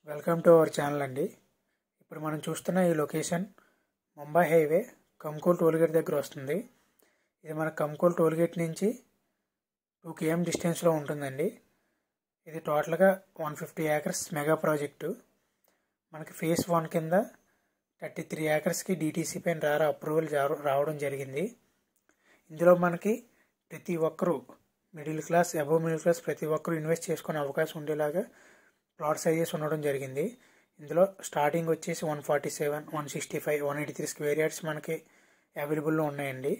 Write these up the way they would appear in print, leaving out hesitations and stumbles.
Welcome to our channel అండి. ఇప్పుడు మనం చూస్తున్న ఈ location Mumbai highway Kankol toll gate దగ్గర వస్తుంది. ఇది మన కంకోల్ టోల్గేట్ నుంచి 2 km డిస్టెన్స్లో ఉంటుందండి. ఇది టోటల్గా 150 acres మెగా ప్రాజెక్టు. మనకి ఫేజ్ 1 కింద 33 acresకి DTC పైన అప్రూవల్ రావడం జరిగింది. ఇందులో మనకి ప్రతి ఒక్కరూ middle class, above middle class ప్రతి ఒక్కరూ ఇన్వెస్ట్ చేసుకునే అవకాశం ఉండేలాగా ప్లాట్ సైజెస్ ఉండడం జరిగింది. ఇందులో స్టార్టింగ్ వచ్చేసి 147, 165, 183 స్క్వేర్ యార్డ్స్ మనకి అవైలబుల్లో ఉన్నాయండి.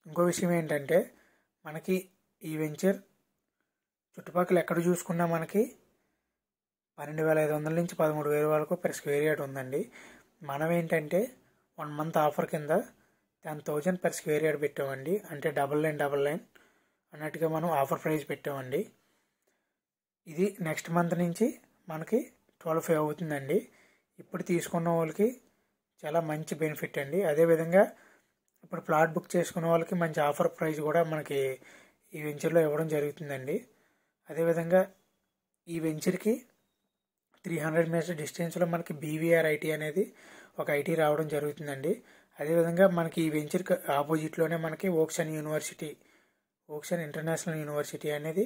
ఇంకో విషయం ఏంటంటే మనకి ఈ వెంచర్ చుట్టుపక్కల ఎక్కడ చూసుకున్నా మనకి 12,500 నుంచి 13,000 వరకు పర్ స్క్వేర్ యార్డ్ ఉందండి. మనం ఏంటంటే 1 month ఆఫర్ కింద 10,000 పర్ స్క్వేర్ యార్డ్ పెట్టామండి. అంటే డబల్ లైన్ అన్నట్టుగా మనం ఆఫర్ ప్రైస్ పెట్టామండి. ఇది నెక్స్ట్ మంత్ నుంచి మనకి 12,500 అవుతుందండి. ఇప్పుడు తీసుకున్న వాళ్ళకి చాలా మంచి బెనిఫిట్ అండి. అదేవిధంగా ఇప్పుడు ప్లాట్ బుక్ చేసుకున్న వాళ్ళకి మంచి ఆఫర్ ప్రైస్ కూడా మనకి ఈ వెంచర్లో ఇవ్వడం జరుగుతుందండి. అదేవిధంగా ఈ వెంచర్కి 300 మీటర్స్ డిస్టెన్స్లో మనకి BVR IT అనేది ఒక IT రావడం జరుగుతుందండి. అదేవిధంగా మనకి ఈ వెంచర్కి ఆపోజిట్లోనే మనకి ఓక్షన్ ఇంటర్నేషనల్ యూనివర్సిటీ అనేది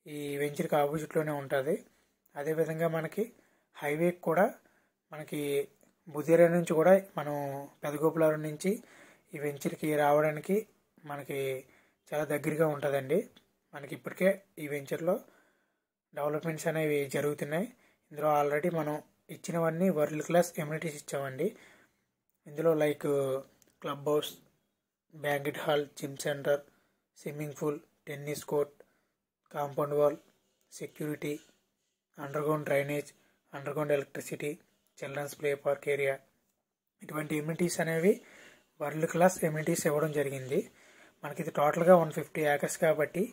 ఈ వెంచర్కి ఆపోజిట్లోనే ఉంటుంది. అదేవిధంగా మనకి హైవే కూడా మనకి బుదేరా నుంచి కూడా మనం పెదగోపులారం నుంచి ఈ వెంచర్కి రావడానికి మనకి చాలా దగ్గరగా ఉంటుందండి. మనకి ఇప్పటికే ఈ వెంచర్లో డెవలప్మెంట్స్ అనేవి జరుగుతున్నాయి. ఇందులో ఆల్రెడీ మనం ఇచ్చినవన్నీ వరల్డ్ క్లాస్ ఎమ్యూనిటీస్ ఇచ్చామండి. ఇందులో like club house, banquet hall, gym centre, swimming pool, tennis court, compound wall, security, underground drainage, underground electricity, children's play park area, ఇటువంటి ఎమ్యూనిటీస్ అనేవి వరల్డ్ క్లాస్ ఎమ్యూనిటీస్ ఇవ్వడం జరిగింది. మనకి ఇది టోటల్గా 150 acres కాబట్టి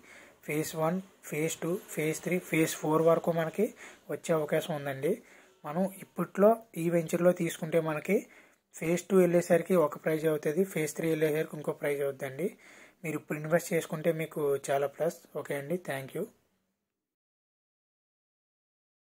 ఫేజ్ 1, ఫేజ్ 2, ఫేజ్ 3, ఫేజ్ 4 వరకు మనకి వచ్చే అవకాశం ఉందండి. మనం ఇప్పట్లో ఈ వెంచర్లో తీసుకుంటే మనకి ఫేజ్ 2 వెళ్ళేసరికి ఒక ప్రైజ్ అవుతుంది, ఫేజ్ 3 వెళ్ళేసరికి ఇంకో ప్రైజ్ అవుతుందండి. మీరు ఇప్పుడు ఇన్వెస్ట్ చేసుకుంటే మీకు చాలా ప్లస్. ఓకే అండి, థ్యాంక్ యూ.